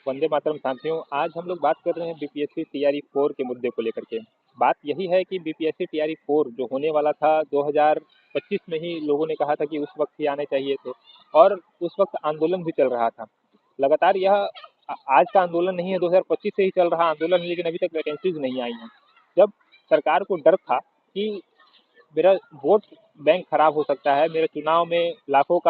वंदे मातरम साथियों, आज हम लोग बात कर रहे हैं बीपीएससी टीआरई 4 के मुद्दे को लेकर के। बात यही है कि बीपीएससी टीआरई 4 जो होने वाला था 2025 में ही लोगों ने कहा था कि उस वक्त ही आने चाहिए थे, और उस वक्त आंदोलन भी चल रहा था। लगातार यह आज का आंदोलन नहीं है, 2025 से ही चल रहा आंदोलन है, लेकिन अभी तक वैकेंसीज नहीं आई हैं। जब सरकार को डर था कि मेरा वोट बैंक खराब हो सकता है, मेरे चुनाव में लाखों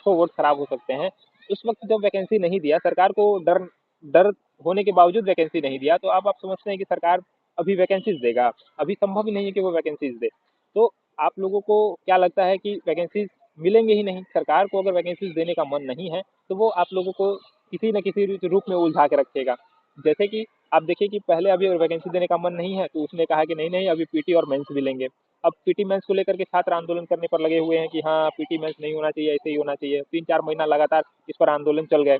वोट खराब हो सकते हैं, उस वक्त जब वैकेंसी नहीं दिया सरकार को, डर डर होने के बावजूद वैकेंसी नहीं दिया, तो अब आप समझते हैं कि सरकार अभी वैकेंसीज देगा? अभी संभव ही नहीं है कि वो वैकेंसीज दे। तो आप लोगों को क्या लगता है कि वैकेंसीज मिलेंगे ही नहीं? सरकार को अगर वैकेंसीज देने का मन नहीं है तो वो आप लोगों को किसी न किसी रूप में उलझा के रखेगा। जैसे कि आप देखिए कि पहले अभी अगर वैकेंसी देने का मन नहीं है तो उसने कहा कि नहीं नहीं, अभी पीटी और मेंस भी लेंगे। अब पीटी मेंस को लेकर के छात्र आंदोलन करने पर लगे हुए हैं कि हाँ, पीटी मेंस नहीं होना चाहिए, ऐसे ही होना चाहिए। 3-4 महीना लगातार इस पर आंदोलन चल गए।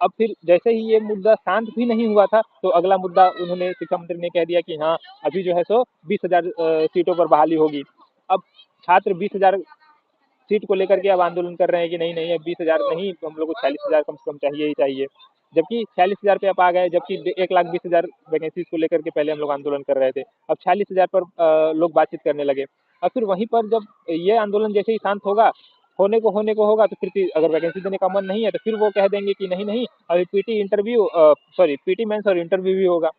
अब फिर जैसे ही ये मुद्दा शांत भी नहीं हुआ था तो अगला मुद्दा उन्होंने, शिक्षा मंत्री ने कह दिया कि हाँ, अभी जो है सो 20,000 सीटों पर बहाली होगी। अब छात्र 20,000 सीट को लेकर के अब आंदोलन कर रहे हैं कि नहीं नहीं, अब 20,000 नहीं, हम लोग को 46,000 कम से कम चाहिए ही चाहिए। जबकि 46,000 पे आप आ गए, जबकि 1,20,000 वैकेंसीज को लेकर के पहले हम लोग आंदोलन कर रहे थे। अब 46,000 पर लोग बातचीत करने लगे। और फिर वहीं पर जब ये आंदोलन जैसे ही शांत होगा, होने को होगा, तो फिर अगर वैकेंसी देने का मन नहीं है तो फिर वो कह देंगे कि नहीं नहीं, अभी पीटी मेंस और इंटरव्यू भी होगा।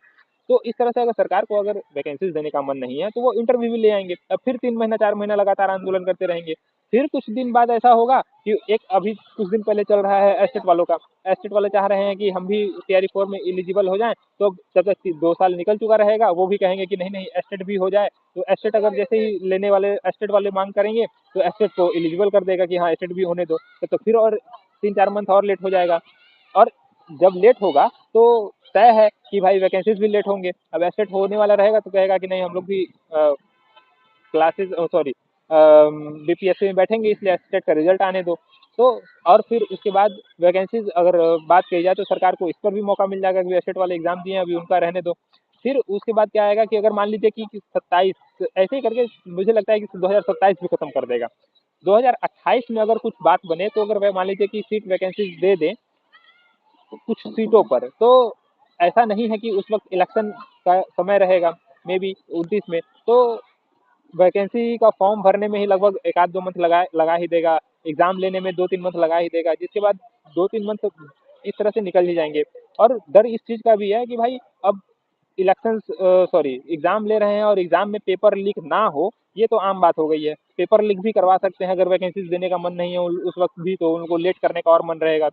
तो इस तरह से अगर सरकार को अगर वैकेंसीज देने का मन नहीं है तो वो इंटरव्यू भी ले आएंगे। अब फिर 3 महीना 4 महीना लगातार आंदोलन करते रहेंगे। फिर कुछ दिन बाद ऐसा होगा कि एक अभी कुछ दिन पहले चल रहा है एस्टेट वालों का। एस्टेट वाले चाह रहे हैं कि हम भी टीआरई 4 में एलिजिबल हो जाएं, तो जब तक 2 साल निकल चुका रहेगा वो भी कहेंगे कि नहीं नहीं, एस्टेट भी हो जाए। तो एस्टेट अगर जैसे ही लेने वाले एस्टेट वाले मांग करेंगे तो एस्टेट को एलिजिबल कर देगा कि हाँ, एस्टेट भी होने दो। तो फिर और 3-4 मंथ और लेट हो जाएगा। और जब लेट होगा तो तय है कि भाई वैकेंसीज भी लेट होंगे। अब एस्टेट होने वाला रहेगा तो कहेगा कि नहीं, हम लोग भी क्लासेस सॉरी बीपीएससी में बैठेंगे, इसलिए एस्टेट का रिजल्ट आने दो। तो और फिर उसके बाद वैकेंसीज अगर बात की जाए तो सरकार को इस पर भी मौका मिल जाएगा कि एस्टेट वाले एग्जाम दिए हैं, अभी उनका रहने दो। फिर उसके बाद क्या आएगा कि अगर मान लीजिए कि 27 ऐसे ही करके, मुझे लगता है कि 2027 भी खत्म कर देगा। 2028 में अगर कुछ बात बने तो अगर वह मान लीजिए कि सीट वैकेंसीज दे दें कुछ सीटों पर, तो ऐसा नहीं है कि उस वक्त इलेक्शन का समय रहेगा, मे बी 29 में, तो वैकेंसी का फॉर्म भरने में ही लगभग 1-2 मंथ लगा ही देगा। एग्जाम लेने में 2-3 मंथ लगा ही देगा, जिसके बाद 2-3 मंथ इस तरह से निकल ही जाएंगे। और डर इस चीज का भी है कि भाई अब इलेक्शन एग्जाम ले रहे हैं और एग्जाम में पेपर लीक ना हो, ये तो आम बात हो गई है। पेपर लीक भी करवा सकते हैं अगर वैकेंसीज देने का मन नहीं है उस वक्त भी, तो उनको लेट करने का और मन रहेगा।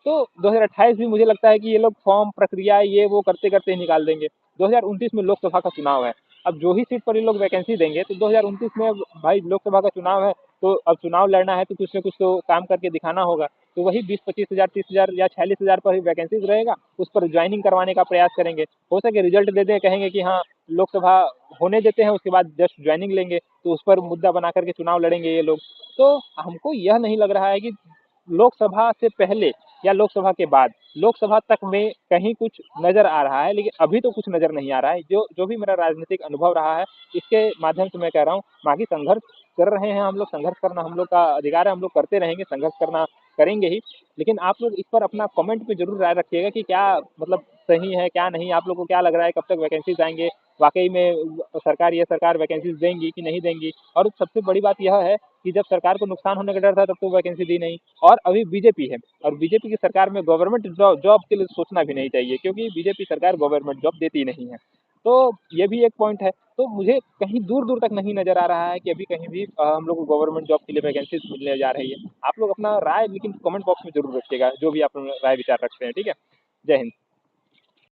तो 2028 भी मुझे लगता है कि ये लोग फॉर्म प्रक्रिया ये वो करते करते ही निकाल देंगे। 2029 में लोकसभा का चुनाव है। अब जो ही सीट पर ये लोग वैकेंसी देंगे तो 2029 में, अब भाई लोकसभा का चुनाव है, तो अब चुनाव लड़ना है तो कुछ न कुछ तो काम करके दिखाना होगा। तो वही 20-25 हजार, 30 हजार या 46 हजार पर ही वैकेंसीज रहेगा, उस पर ज्वाइनिंग करवाने का प्रयास करेंगे। हो सके रिजल्ट दे दें, कहेंगे कि हाँ, लोकसभा होने देते हैं, उसके बाद जस्ट ज्वाइनिंग लेंगे, तो उस पर मुद्दा बना करके चुनाव लड़ेंगे ये लोग। तो हमको यह नहीं लग रहा है कि लोकसभा से पहले या लोकसभा के बाद, लोकसभा तक में कहीं कुछ नजर आ रहा है, लेकिन अभी तो कुछ नजर नहीं आ रहा है। जो जो भी मेरा राजनीतिक अनुभव रहा है, इसके माध्यम से मैं कह रहा हूँ, बाकी संघर्ष कर रहे हैं हम लोग। संघर्ष करना हम लोग का अधिकार है, हम लोग करते रहेंगे, संघर्ष करना करेंगे ही। लेकिन आप लोग इस पर अपना कमेंट में जरूर राय रखिएगा कि क्या मतलब सही है क्या नहीं, आप लोग को क्या लग रहा है, कब तक वैकेंसीज आएंगे, वाकई में सरकार वैकेंसीज देंगी कि नहीं देंगी। और सबसे बड़ी बात यह है कि जब सरकार को नुकसान होने का डर था तब तो वैकेंसी दी नहीं, और अभी बीजेपी है, और बीजेपी की सरकार में गवर्नमेंट जॉब के लिए सोचना भी नहीं चाहिए, क्योंकि बीजेपी सरकार गवर्नमेंट जॉब देती नहीं है। तो ये भी एक पॉइंट है। तो मुझे कहीं दूर दूर तक नहीं नजर आ रहा है कि अभी कहीं भी हम लोग को गवर्नमेंट जॉब के लिए वैकेंसीज मिलने जा रही है। आप लोग अपना राय लेकिन कमेंट बॉक्स में जरूर रखिएगा, जो भी आप राय विचार रखते हैं। ठीक है, जय हिंद।